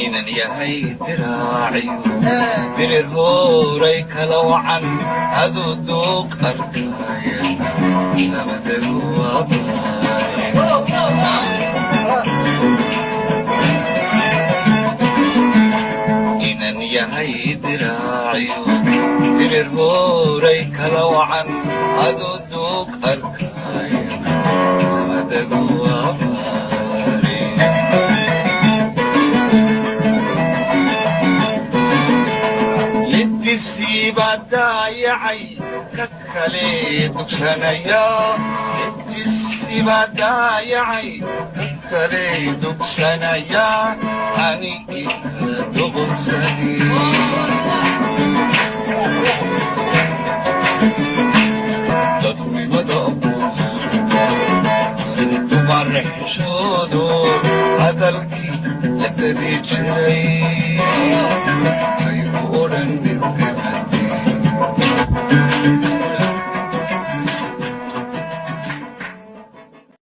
inan yahay diraaciyo dirir hooray kala wacan aduu duuq arkaya nabadagu abaare inan yahay diraaciyo dirir hooray kala wacan aduu duuq arkaya nabadagu abaare lidisiibaa daayacay ka kale dugsanaya lidisiibaa daayacay ka kale dugsanaya ani ika duqunsani dadnimada aqoonsi sida dumar xishoodo hadalkii la dari jiray